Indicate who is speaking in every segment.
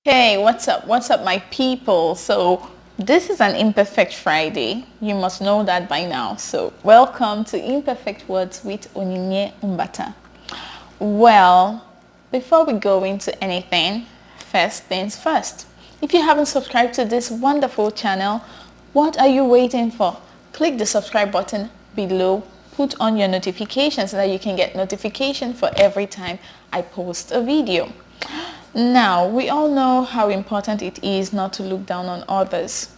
Speaker 1: Hey, what's up my people? So this is an imperfect Friday. You must know that by now. So welcome to Imperfect Words with Onyinye Umbata. Well, before we go into anything, first things first. If you haven't subscribed to this wonderful channel, what are you waiting for? Click the subscribe button below, put on your notifications so that you can get notification for every time I post a video. Now, we all know how important it is not to look down on others.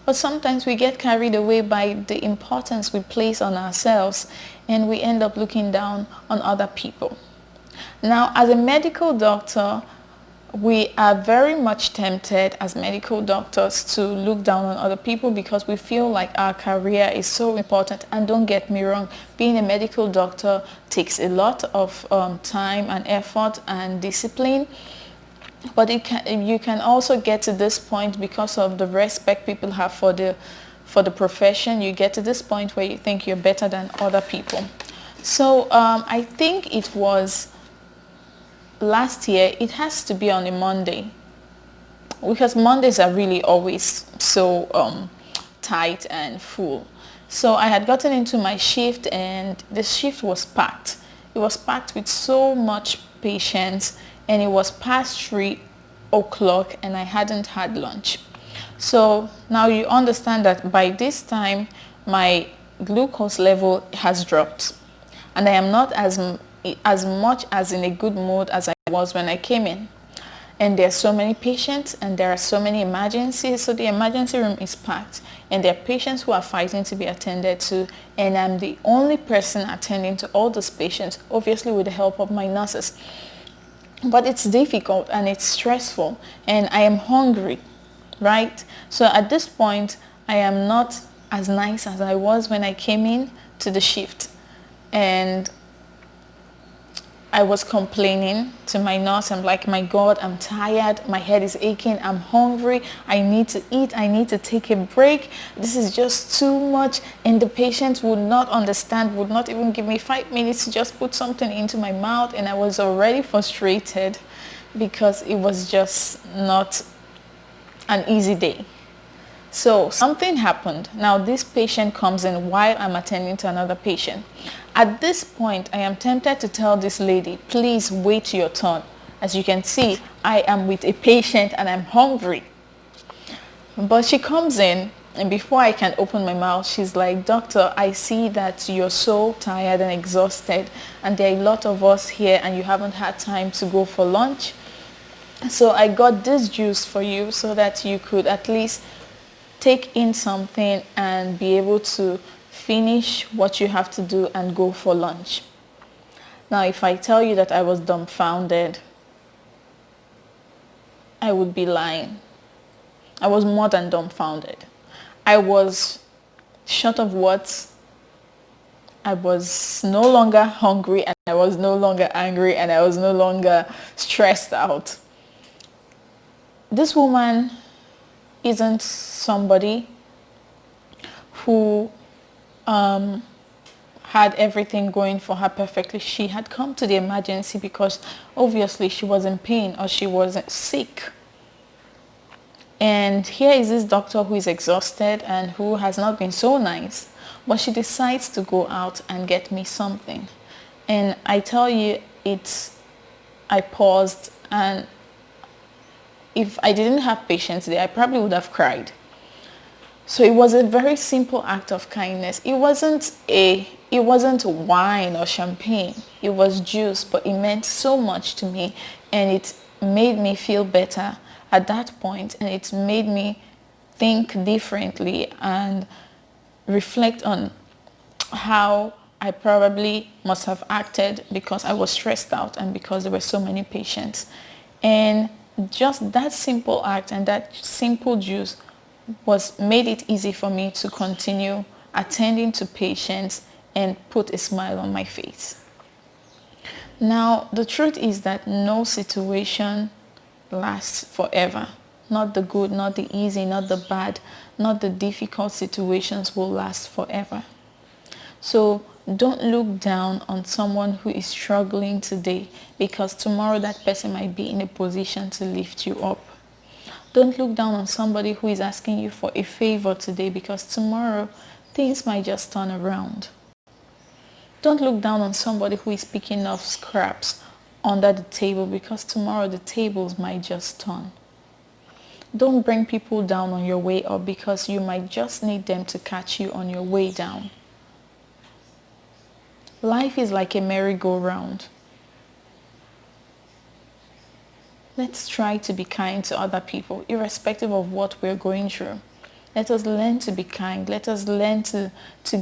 Speaker 1: But sometimes we get carried away by the importance we place on ourselves and we end up looking down on other people. Now, as a medical doctor, we are very much tempted as medical doctors to look down on other people because we feel like our career is so important. And don't get me wrong, being a medical doctor takes a lot of time and effort and discipline. But you can also get to this point because of the respect people have for the profession. You get to this point where you think you're better than other people. So I think it was last year. It has to be on a Monday because Mondays are really always so tight and full. So I had gotten into my shift and the shift was packed. It was packed with so much patients and it was past 3 o'clock and I hadn't had lunch. So now you understand that by this time my glucose level has dropped and I am not as much as in a good mood as I was when I came in. And there are so many patients and there are so many emergencies, so the emergency room is packed and there are patients who are fighting to be attended to, and I'm the only person attending to all those patients, obviously with the help of my nurses. But it's difficult and it's stressful and I am hungry, right? So at this point I am not as nice as I was when I came in to the shift, and I was complaining to my nurse. I'm like, my God, I'm tired, my head is aching, I'm hungry, I need to eat, I need to take a break, this is just too much. And the patient would not understand, would not even give me 5 minutes to just put something into my mouth, and I was already frustrated because it was just not an easy day. So something happened. Now this patient comes in while I'm attending to another patient. At this point, I am tempted to tell this lady, please wait your turn. As you can see, I am with a patient and I'm hungry. But she comes in and before I can open my mouth, she's like, doctor, I see that you're so tired and exhausted and there are a lot of us here and you haven't had time to go for lunch. So I got this juice for you so that you could at least take in something and be able to finish what you have to do and go for lunch. Now, if I tell you that I was dumbfounded, I would be lying. I was more than dumbfounded. I was short of words. I was no longer hungry and I was no longer angry and I was no longer stressed out. This woman isn't somebody who had everything going for her perfectly. She had come to the emergency because obviously she was in pain or she wasn't sick. And here is this doctor who is exhausted and who has not been so nice, but she decides to go out and get me something. And I tell you, I paused, and if I didn't have patience today, I probably would have cried. So it was a very simple act of kindness. It wasn't wine or champagne. It was juice, but it meant so much to me and it made me feel better at that point, and it made me think differently and reflect on how I probably must have acted because I was stressed out and because there were so many patients. And just that simple act and that simple juice made it easy for me to continue attending to patients and put a smile on my face. Now, the truth is that no situation lasts forever. Not the good, not the easy, not the bad, not the difficult situations will last forever. So don't look down on someone who is struggling today, because tomorrow that person might be in a position to lift you up. Don't look down on somebody who is asking you for a favor today, because tomorrow things might just turn around. Don't look down on somebody who is picking up scraps under the table, because tomorrow the tables might just turn. Don't bring people down on your way up, because you might just need them to catch you on your way down. Life is like a merry-go-round. Let's try to be kind to other people, irrespective of what we're going through. Let us learn to be kind. Let us learn to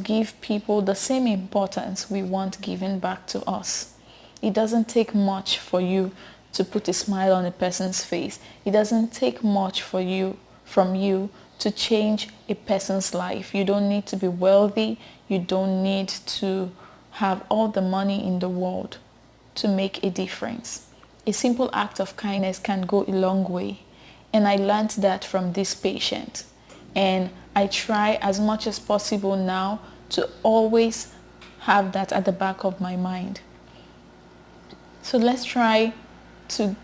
Speaker 1: give people the same importance we want given back to us. It doesn't take much for you to put a smile on a person's face. It doesn't take much from you to change a person's life. You don't need to be wealthy. You don't need to have all the money in the world to make a difference. A simple act of kindness can go a long way. And I learned that from this patient. And I try as much as possible now to always have that at the back of my mind. So let's try to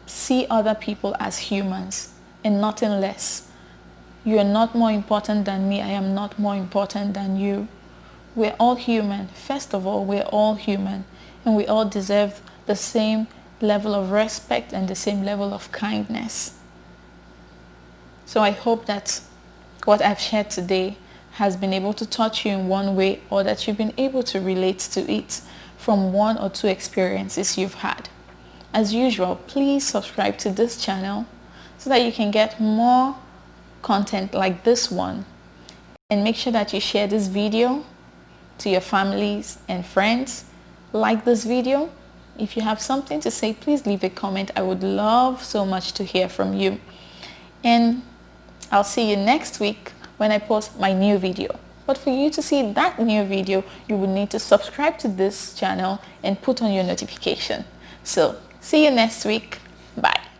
Speaker 1: see other people as humans and nothing less. You are not more important than me. I am not more important than you. We're all human. First of all, we're all human, and we all deserve the same level of respect and the same level of kindness. So I hope that what I've shared today has been able to touch you in one way, or that you've been able to relate to it from one or two experiences you've had. As usual, please subscribe to this channel so that you can get more content like this one. And make sure that you share this video to your families and friends. Like this video. If you have something to say, please leave a comment. I would love so much to hear from you. And I'll see you next week when I post my new video. But for you to see that new video, you will need to subscribe to this channel and put on your notification. So see you next week. Bye.